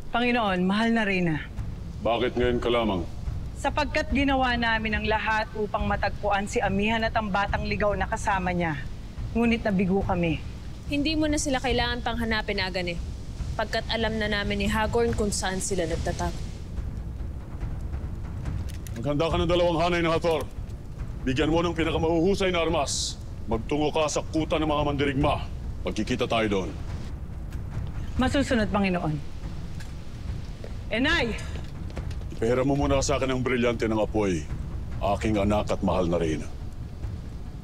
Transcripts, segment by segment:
Panginoon, mahal na Reyna. Bakit ngayon ka lamang? Sapagkat ginawa namin ang lahat upang matagpuan si Amihan at ang batang ligaw na kasama niya. Ngunit nabigo kami. Hindi mo na sila kailangan pang hanapin, Agane. Pagkat alam na namin ni Hagorn kung saan sila nagtatago. Maghanda ka ng 2 hanay ng Hathor. Bigyan mo ng pinakamahuhusay na armas. Magtungo ka sa kuta ng mga mandirigma. Magkikita tayo doon. Masusunod, Panginoon. Enay! Ipahira mo muna sa akin ang brilyante ng apoy. Aking anak at mahal na Reyna.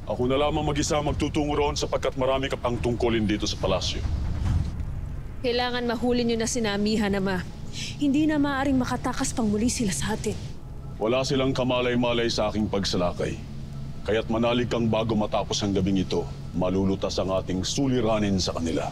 Ako na lamang mag-isa magtutungo roon sapagkat marami ka pang tungkulin dito sa palasyo. Kailangan mahuli nyo na sinamihan, Ama. Hindi na maaaring makatakas pang muli sila sa atin. Wala silang kamalay-malay sa aking pagsalakay. Kaya't manalig kang bago matapos ang gabing ito, malulutas ang ating suliranin sa kanila.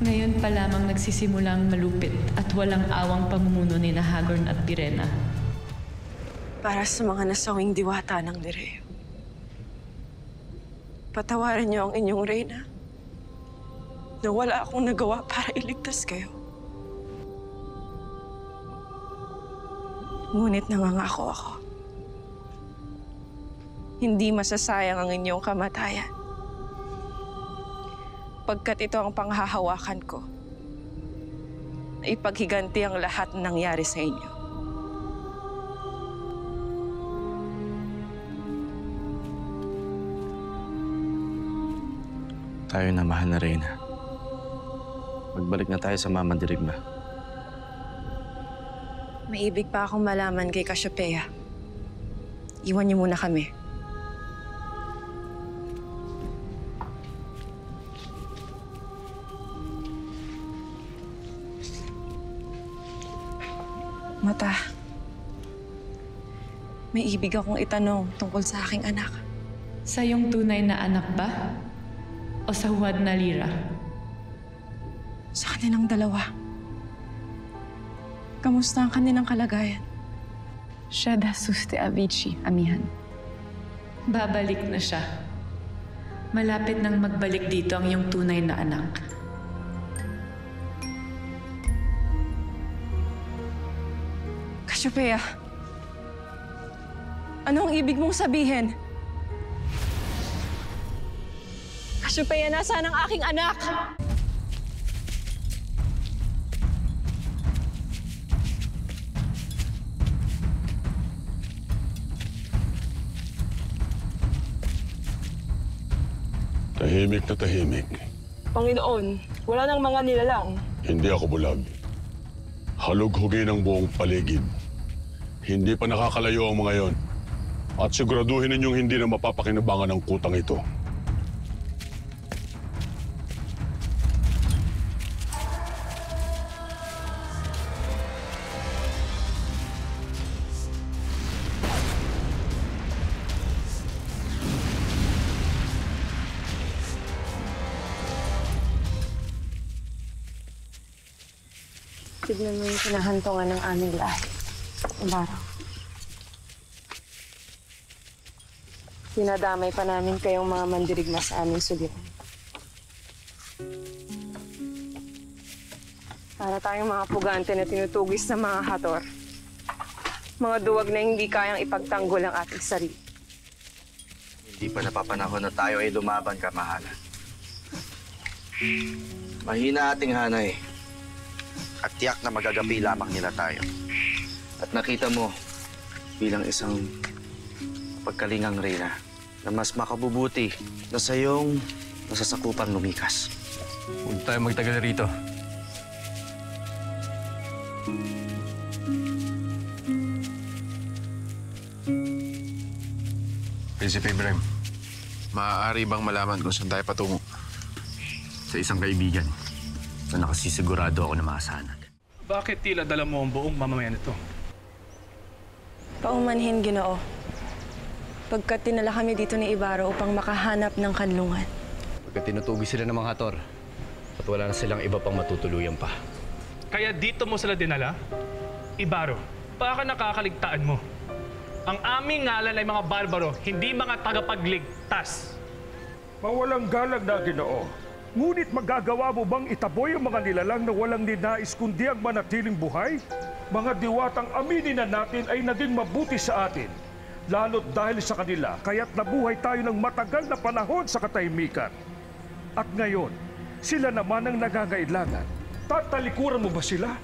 Ngayon pa lamang nagsisimulang malupit at walang awang pamumuno ni Hagorn at Pirena. Para sa mga nasawing diwata ng Lireo. Patawarin niyo ang inyong Reyna na wala akong nagawa para iligtas kayo. Ngunit nangangako ako. Hindi masasayang ang inyong kamatayan. Pagkat ito ang panghahawakan ko na ipaghiganti ang lahat ng nangyari sa inyo. Tayo na, mahal na Reyna. Magbalik na tayo sa mamandirigma. May ibig pa akong malaman kay Cassiopeia. Iwan niyo muna kami. Mata, may ibig akong itanong tungkol sa aking anak. Sa iyong tunay na anak ba? O sa huwad na Lira? Sa kanilang dalawa. Kamusta ang kanilang kalagayan? Siya suste Avicii, Amihan. Babalik na siya. Malapit nang magbalik dito ang iyong tunay na anak. Cassiopeia, ano ang ibig mong sabihin? Cassiopeia, nasaan ang aking anak? Tahimik na tahimik. Panginoon, wala nang mga nilalang. Hindi ako bulag. Halughugin ang buong paligid. Hindi pa nakakalayo ang mga yon. At siguraduhin ninyong hindi na mapapakinabangan ang kutang ito. Tignan mo yung kinahantungan ng aming lahat. Umaraw. Pinadamay pa namin kayong mga mandirigma sa aming suliran. Para tayong mga pugante na tinutugis sa mga Hathor. Mga duwag na hindi kayang ipagtanggol ang ating sarili. Hindi pa napapanahon na tayo ay lumaban, kamahalan. Mahina ating hanay. At tiyak na magagapi lamang nila tayo. At nakita mo, bilang isang pagkalingang Reyna, na mas makabubuti na sa iyong nasasakupang lumikas. Huwag tayo magtagal rito. Prinsipe Ibrahim, maaari bang malaman kung saan tayo patungo? Sa isang kaibigan na nakasisigurado ako na makasanag. Bakit tila dala mo ang buong mamamayan nito? Paumanhin, Ginoo. Pagkat tinala kami dito ni Ibarra upang makahanap ng kanlungan. Pagkat tinutugis sila ng mga Hathor at wala na silang iba pang matutuluyan pa. Kaya dito mo sila dinala? Ibaro, baka nakakaligtaan mo. Ang aming ngalan ay mga barbaro, hindi mga tagapagligtas. Mawalang galang na, Ginoo. Ngunit magagawa mo bang itaboy ang mga nilalang na walang ninais kundi ang manatiling buhay? Mga diwatang aminin na natin ay naging mabuti sa atin. Lalo't dahil sa kanila, kaya't nabuhay tayo ng matagal na panahon sa katahimikan. At ngayon, sila naman ang nangangailangan. Tatalikuran mo ba sila?